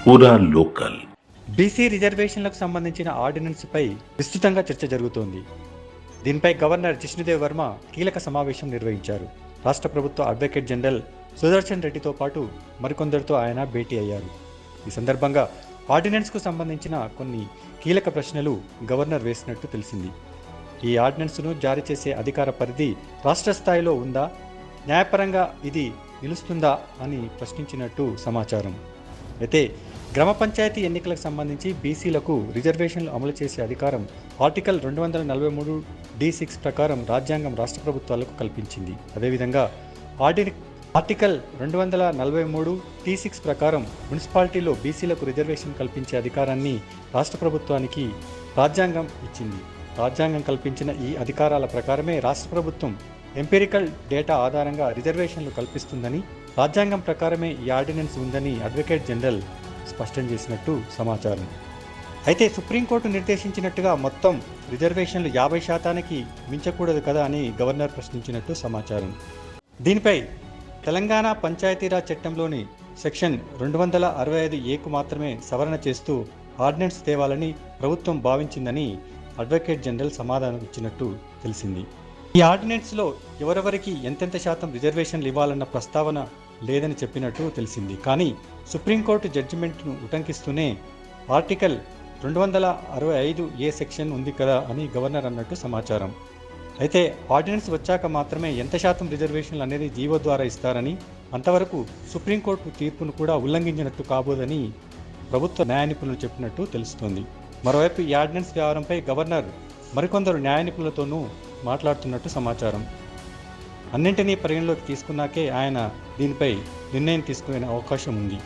పూరా local. BC రిజర్వేషన్లకు సంబంధించిన ఆర్డినెన్స్పై విస్తృతంగా చర్చ జరుగుతోంది. దీనిపై గవర్నర్ జిష్ణుదేవ్ వర్మ కీలక సమావేశం నిర్వహించారు. రాష్ట్ర ప్రభుత్వ అడ్వకేట్ జనరల్ సుదర్శన్ రెడ్డితో పాటు మరికొందరితో ఆయన భేటీ అయ్యారు. ఈ సందర్భంగా ఆర్డినెన్స్కు సంబంధించిన కొన్ని కీలక ప్రశ్నలు గవర్నర్ వేసినట్టు తెలిసింది. ఈ ఆర్డినెన్స్ను జారీ చేసే అధికార పరిధి రాష్ట్ర స్థాయిలో ఉందా, న్యాయపరంగా ఇది నిలుస్తుందా అని ప్రశ్నించినట్టు సమాచారం. అయితే గ్రామ పంచాయతీ ఎన్నికలకు సంబంధించి బీసీలకు రిజర్వేషన్లు అమలు చేసే అధికారం ఆర్టికల్ 243(d)(6) ప్రకారం రాజ్యాంగం రాష్ట్ర ప్రభుత్వాలకు కల్పించింది. అదేవిధంగా ఆర్టికల్ 243(t)(6) ప్రకారం మున్సిపాలిటీలో బీసీలకు రిజర్వేషన్ కల్పించే అధికారాన్ని రాష్ట్ర ప్రభుత్వానికి రాజ్యాంగం ఇచ్చింది. రాజ్యాంగం కల్పించిన ఈ అధికారాల ప్రకారమే రాష్ట్ర ప్రభుత్వం ఎంపిరికల్ డేటా ఆధారంగా రిజర్వేషన్లు కల్పిస్తుందని, రాజ్యాంగం ప్రకారమే ఈ ఆర్డినెన్స్ ఉందని అడ్వకేట్ జనరల్ స్పష్టం చేసినట్టు సమాచారం. అయితే సుప్రీంకోర్టు నిర్దేశించినట్టుగా మొత్తం రిజర్వేషన్లు 50% మించకూడదు కదా అని గవర్నర్ ప్రశ్నించినట్టు సమాచారం. దీనిపై తెలంగాణ పంచాయతీరాజ్ చట్టంలోని సెక్షన్ 265(a)కు మాత్రమే సవరణ చేస్తూ ఆర్డినెన్స్ తేవాలని ప్రభుత్వం భావించిందని అడ్వకేట్ జనరల్ సమాధానం ఇచ్చినట్టు తెలిసింది. ఈ ఆర్డినెన్స్లో ఎవరెవరికి ఎంతెంత శాతం రిజర్వేషన్లు ఇవ్వాలన్న ప్రస్తావన లేదని చెప్పినట్టు తెలిసింది. కానీ సుప్రీంకోర్టు జడ్జిమెంట్ను ఉటంకిస్తూనే ఆర్టికల్ 265(a) సెక్షన్ ఉంది కదా అని గవర్నర్ అన్నట్టు సమాచారం. అయితే ఆర్డినెన్స్ వచ్చాక మాత్రమే ఎంత శాతం రిజర్వేషన్లు అనేది జీవో ద్వారా ఇస్తారని, అంతవరకు సుప్రీంకోర్టు తీర్పును కూడా ఉల్లంఘించినట్టు కాబోదని ప్రభుత్వ న్యాయ నిపుణులు చెప్పినట్టు తెలుస్తోంది. మరోవైపు ఈ ఆర్డినెన్స్ వ్యవహారంపై గవర్నర్ మరికొందరు న్యాయ నిపుణులతోనూ మాట్లాడుతున్నట్టు సమాచారం. అన్నింటినీ పరిగణలోకి తీసుకున్నాకే ఆయన దీనిపై నిర్ణయం తీసుకునే అవకాశం ఉంది.